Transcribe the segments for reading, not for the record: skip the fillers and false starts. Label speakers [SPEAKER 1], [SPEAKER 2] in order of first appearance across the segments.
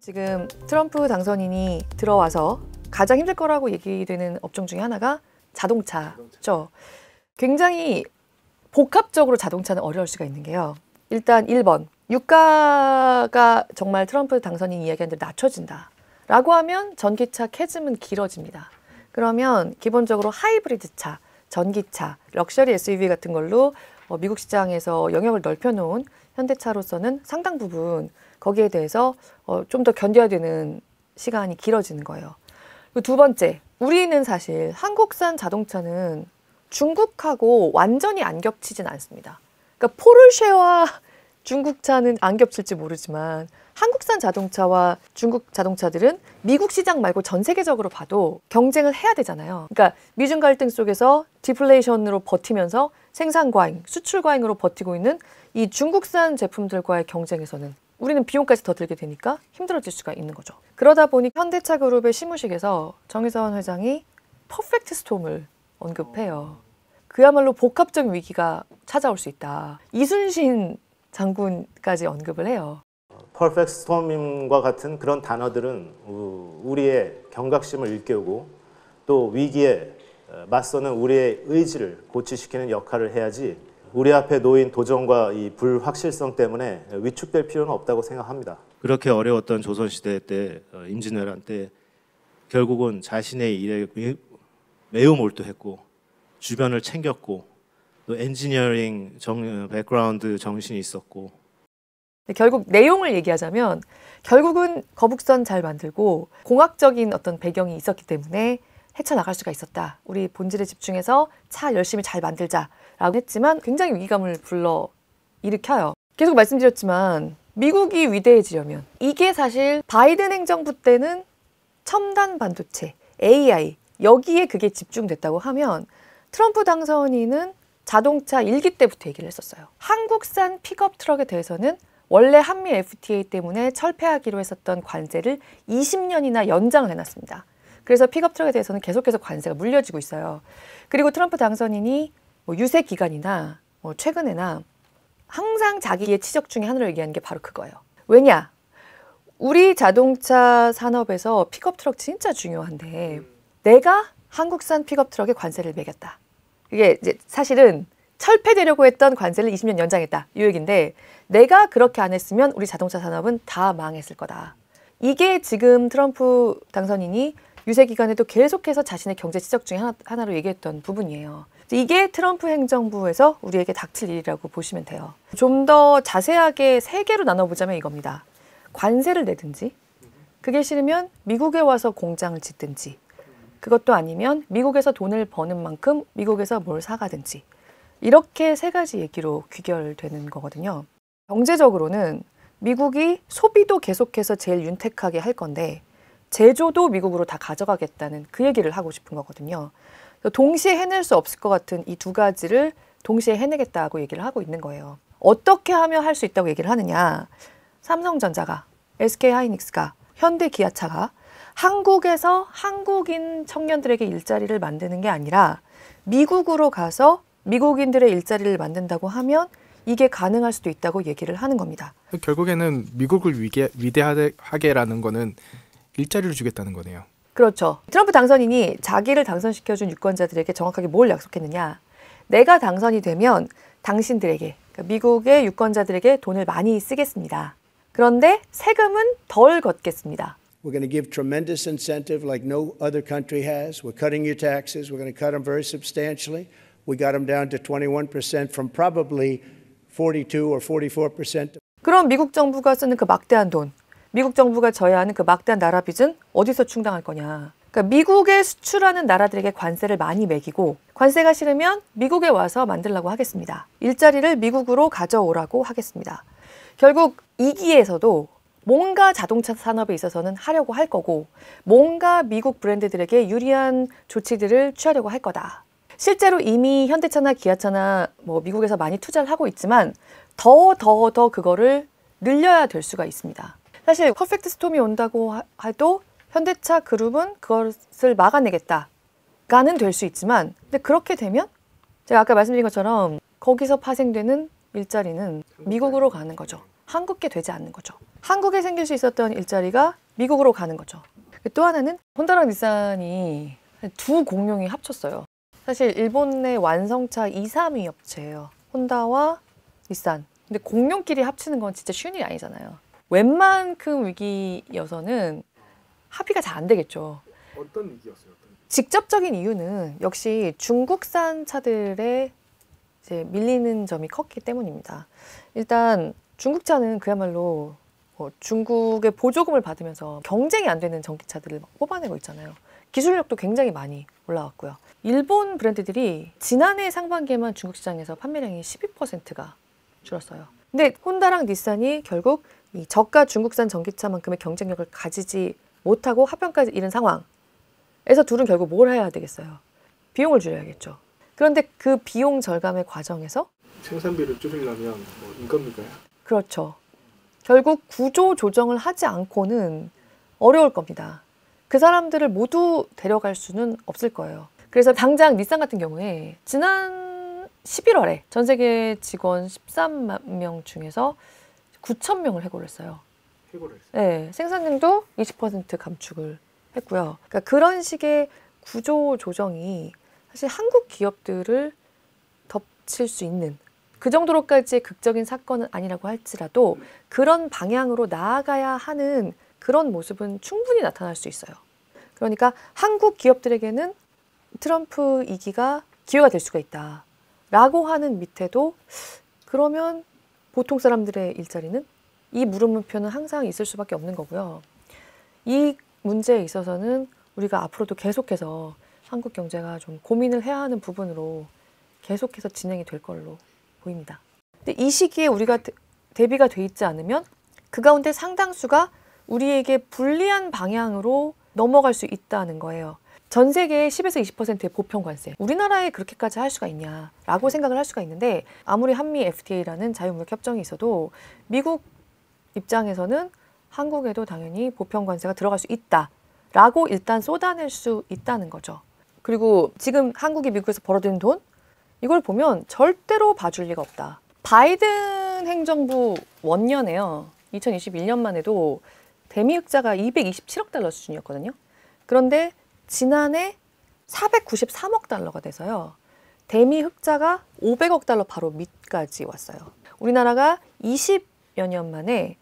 [SPEAKER 1] 지금 트럼프 당선인이 들어와서 가장 힘들 거라고 얘기되는 업종 중에 하나가 자동차죠. 굉장히 복합적으로 자동차는 어려울 수가 있는 게요. 일단 1번, 유가가 정말 트럼프 당선인이 이야기한 대로 낮춰진다 라고 하면 전기차 캐즘은 길어집니다. 그러면 기본적으로 하이브리드 차, 전기차, 럭셔리 SUV 같은 걸로 미국 시장에서 영역을 넓혀놓은 현대차로서는 상당 부분 거기에 대해서 좀 더 견뎌야 되는 시간이 길어지는 거예요. 그리고 두 번째, 우리는 사실 한국산 자동차는 중국하고 완전히 안 겹치진 않습니다. 그러니까 포르쉐와 중국 차는 안 겹칠지 모르지만 한국산 자동차와 중국 자동차들은 미국 시장 말고 전 세계적으로 봐도 경쟁을 해야 되잖아요. 그러니까 미중 갈등 속에서 디플레이션으로 버티면서 생산 과잉, 수출 과잉으로 버티고 있는 이 중국산 제품들과의 경쟁에서는 우리는 비용까지 더 들게 되니까 힘들어질 수가 있는 거죠. 그러다 보니 현대차 그룹의 시무식에서 정의선 회장이 퍼펙트 스톰을 언급해요. 그야말로 복합적인 위기가 찾아올 수 있다. 이순신 장군까지 언급을 해요.
[SPEAKER 2] 퍼펙트 스톰과 같은 그런 단어들은 우리의 경각심을 일깨우고 또 위기에 맞서는 우리의 의지를 고취시키는 역할을 해야지 우리 앞에 놓인 도전과 이 불확실성 때문에 위축될 필요는 없다고 생각합니다. 그렇게 어려웠던 조선시대 때 임진왜란 때 결국은 자신의 일에 매우 몰두했고 주변을 챙겼고 또 엔지니어링 백그라운드 정신이 있었고
[SPEAKER 1] 결국 내용을 얘기하자면 결국은 거북선 잘 만들고 공학적인 어떤 배경이 있었기 때문에 헤쳐나갈 수가 있었다. 우리 본질에 집중해서 차 열심히 잘 만들자라고 했지만 굉장히 위기감을 불러 일으켜요. 계속 말씀드렸지만 미국이 위대해지려면 이게 사실 바이든 행정부 때는 첨단 반도체, AI 여기에 그게 집중됐다고 하면 트럼프 당선인은 자동차 1기 때부터 얘기를 했었어요. 한국산 픽업 트럭에 대해서는 원래 한미 FTA 때문에 철폐하기로 했었던 관세를 20년이나 연장을 해놨습니다. 그래서 픽업 트럭에 대해서는 계속해서 관세가 물려지고 있어요. 그리고 트럼프 당선인이 유세 기간이나 최근에나 항상 자기의 치적 중에 하나를 얘기하는 게 바로 그거예요. 왜냐? 우리 자동차 산업에서 픽업 트럭 진짜 중요한데 내가 한국산 픽업 트럭에 관세를 매겼다. 이게 이제 사실은 철폐되려고 했던 관세를 20년 연장했다. 이 얘기인데 내가 그렇게 안 했으면 우리 자동차 산업은 다 망했을 거다. 이게 지금 트럼프 당선인이 유세 기간에도 계속해서 자신의 경제 치적 중에 하나로 얘기했던 부분이에요. 이게 트럼프 행정부에서 우리에게 닥칠 일이라고 보시면 돼요. 좀 더 자세하게 세 개로 나눠보자면 이겁니다. 관세를 내든지, 그게 싫으면 미국에 와서 공장을 짓든지, 그것도 아니면 미국에서 돈을 버는 만큼 미국에서 뭘 사가든지 이렇게 세 가지 얘기로 귀결되는 거거든요. 경제적으로는 미국이 소비도 계속해서 제일 윤택하게 할 건데 제조도 미국으로 다 가져가겠다는 그 얘기를 하고 싶은 거거든요. 동시에 해낼 수 없을 것 같은 이 두 가지를 동시에 해내겠다고 얘기를 하고 있는 거예요. 어떻게 하면 할 수 있다고 얘기를 하느냐. 삼성전자가, SK하이닉스가, 현대기아차가 한국에서 한국인 청년들에게 일자리를 만드는 게 아니라 미국으로 가서 미국인들의 일자리를 만든다고 하면 이게 가능할 수도 있다고 얘기를 하는 겁니다.
[SPEAKER 3] 결국에는 미국을 위대하게라는 거는 일자리를 주겠다는 거네요.
[SPEAKER 1] 그렇죠. 트럼프 당선인이 자기를 당선시켜준 유권자들에게 정확하게 뭘 약속했느냐. 내가 당선이 되면 당신들에게, 그러니까 미국의 유권자들에게 돈을 많이 쓰겠습니다. 그런데 세금은 덜 걷겠습니다.
[SPEAKER 4] We're going to give tremendous incentive like no other country has. We're cutting your taxes. We're going to cut them very substantially. We got them down to 21% from probably 42 or 44%.
[SPEAKER 1] 그럼 미국 정부가 쓰는 그 막대한 돈, 미국 정부가 져야 하는 그 막대한 나라 빚은 어디서 충당할 거냐. 그러니까 미국에 수출하는 나라들에게 관세를 많이 매기고 관세가 싫으면 미국에 와서 만들라고 하겠습니다. 일자리를 미국으로 가져오라고 하겠습니다. 결국 2기에서도 뭔가 자동차 산업에 있어서는 하려고 할 거고 뭔가 미국 브랜드들에게 유리한 조치들을 취하려고 할 거다. 실제로 이미 현대차나 기아차나 미국에서 많이 투자를 하고 있지만 더 그거를 늘려야 될 수가 있습니다. 사실 퍼펙트 스톰이 온다고 해도 현대차 그룹은 그것을 막아내겠다가는 될 수 있지만 근데 그렇게 되면 제가 아까 말씀드린 것처럼 거기서 파생되는 일자리는 미국으로 가는 거죠. 한국계 되지 않는 거죠. 한국에 생길 수 있었던 일자리가 미국으로 가는 거죠. 또 하나는 혼다랑 닛산이 두 공룡이 합쳤어요. 사실 일본의 완성차 2, 3위 업체예요. 혼다와 닛산. 근데 공룡끼리 합치는 건 진짜 쉬운 일이 아니잖아요. 웬만큼 위기여서는 합의가 잘 안 되겠죠.
[SPEAKER 3] 어떤 위기였어요?
[SPEAKER 1] 직접적인 이유는 역시 중국산 차들에 이제 밀리는 점이 컸기 때문입니다. 일단 중국차는 그야말로 중국의 보조금을 받으면서 경쟁이 안 되는 전기차들을 막 뽑아내고 있잖아요. 기술력도 굉장히 많이 올라왔고요. 일본 브랜드들이 지난해 상반기에만 중국 시장에서 판매량이 12%가 줄었어요. 근데 혼다랑 닛산이 결국 이 저가 중국산 전기차만큼의 경쟁력을 가지지 못하고 합병까지 이른 상황에서 둘은 결국 뭘 해야 되겠어요? 비용을 줄여야겠죠. 그런데 그 비용 절감의 과정에서
[SPEAKER 3] 생산비를 줄이려면 뭐 이겁니까요?
[SPEAKER 1] 그렇죠. 결국 구조 조정을 하지 않고는 어려울 겁니다. 그 사람들을 모두 데려갈 수는 없을 거예요. 그래서 당장 닛산 같은 경우에 지난 11월에 전 세계 직원 13만 명 중에서 9천 명을 해고를 했어요.
[SPEAKER 3] 해고를 했어요.
[SPEAKER 1] 네, 생산량도 20% 감축을 했고요. 그러니까 그런 식의 구조 조정이 사실 한국 기업들을 덮칠 수 있는 그 정도로까지의 극적인 사건은 아니라고 할지라도 그런 방향으로 나아가야 하는 그런 모습은 충분히 나타날 수 있어요. 그러니까 한국 기업들에게는 트럼프 2기가 기회가 될 수가 있다 라고 하는 밑에도 그러면 보통 사람들의 일자리는 이 물음표는 항상 있을 수밖에 없는 거고요. 이 문제에 있어서는 우리가 앞으로도 계속해서 한국 경제가 좀 고민을 해야 하는 부분으로 계속해서 진행이 될 걸로 보입니다. 근데 이 시기에 우리가 대비가 돼 있지 않으면 그 가운데 상당수가 우리에게 불리한 방향으로 넘어갈 수 있다는 거예요. 전 세계의 10에서 20%의 보편 관세. 우리나라에 그렇게까지 할 수가 있냐라고 생각을 할 수가 있는데 아무리 한미 FTA라는 자유무역 협정이 있어도 미국 입장에서는 한국에도 당연히 보편 관세가 들어갈 수 있다라고 일단 쏟아낼 수 있다는 거죠. 그리고 지금 한국이 미국에서 벌어들인 돈 이걸 보면 절대로 봐줄 리가 없다. 바이든 행정부 원년에요. 2021년만 해도 대미 흑자가 227억 달러 수준이었거든요. 그런데 지난해 493억 달러가 돼서요. 대미 흑자가 500억 달러 바로 밑까지 왔어요. 우리나라가 20여 년 만에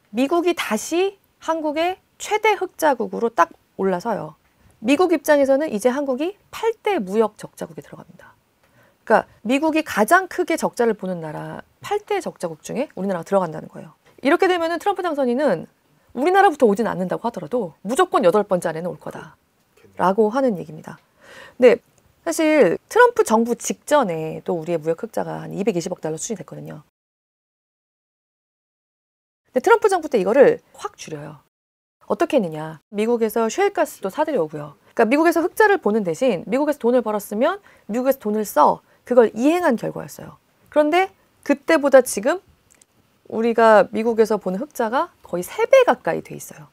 [SPEAKER 1] 미국이 다시 한국의 최대 흑자국으로 딱 올라서요. 미국 입장에서는 이제 한국이 8대 무역 적자국에 들어갑니다. 그러니까 미국이 가장 크게 적자를 보는 나라 8대 적자국 중에 우리나라가 들어간다는 거예요. 이렇게 되면 트럼프 당선인은 우리나라부터 오진 않는다고 하더라도 무조건 8번째 안에는 올 거다라고 하는 얘기입니다. 근데 사실 트럼프 정부 직전에 또 우리의 무역 흑자가 한 220억 달러 수준이 됐거든요. 근데 트럼프 정부 때 이거를 확 줄여요. 어떻게 했느냐. 미국에서 셰일가스도 사들여오고요. 그러니까 미국에서 흑자를 보는 대신 미국에서 돈을 벌었으면 미국에서 돈을 써. 그걸 이행한 결과였어요. 그런데 그때보다 지금 우리가 미국에서 보는 흑자가 거의 3배 가까이 돼 있어요.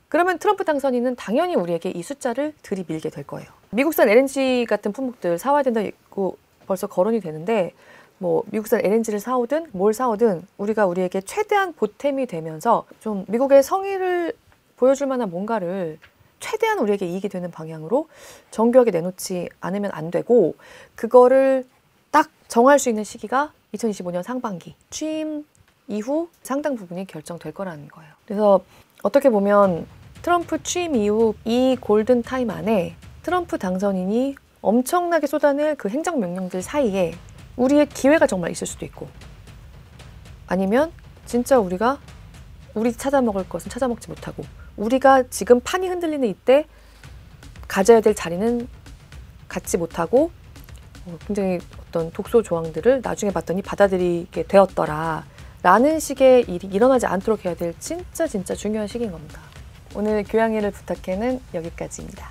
[SPEAKER 1] 그러면 트럼프 당선인은 당연히 우리에게 이 숫자를 들이밀게 될 거예요. 미국산 LNG 같은 품목들 사와야 된다고 벌써 거론이 되는데 뭐 미국산 LNG를 사오든 뭘 사오든 우리가 우리에게 최대한 보탬이 되면서 좀 미국의 성의를 보여줄 만한 뭔가를 최대한 우리에게 이익이 되는 방향으로 정교하게 내놓지 않으면 안 되고 그거를 딱 정할 수 있는 시기가 2025년 상반기 취임 이후 상당 부분이 결정될 거라는 거예요. 그래서 어떻게 보면 트럼프 취임 이후 이 골든타임 안에 트럼프 당선인이 엄청나게 쏟아낼 그 행정명령들 사이에 우리의 기회가 정말 있을 수도 있고 아니면 진짜 우리가 우리 찾아 먹을 것은 찾아 먹지 못하고 우리가 지금 판이 흔들리는 이때 가져야 될 자리는 갖지 못하고 굉장히 어떤 독소 조항들을 나중에 봤더니 받아들이게 되었더라 라는 식의 일이 일어나지 않도록 해야 될 진짜 중요한 시기인 겁니다. 오늘 교양일을 부탁해는 여기까지입니다.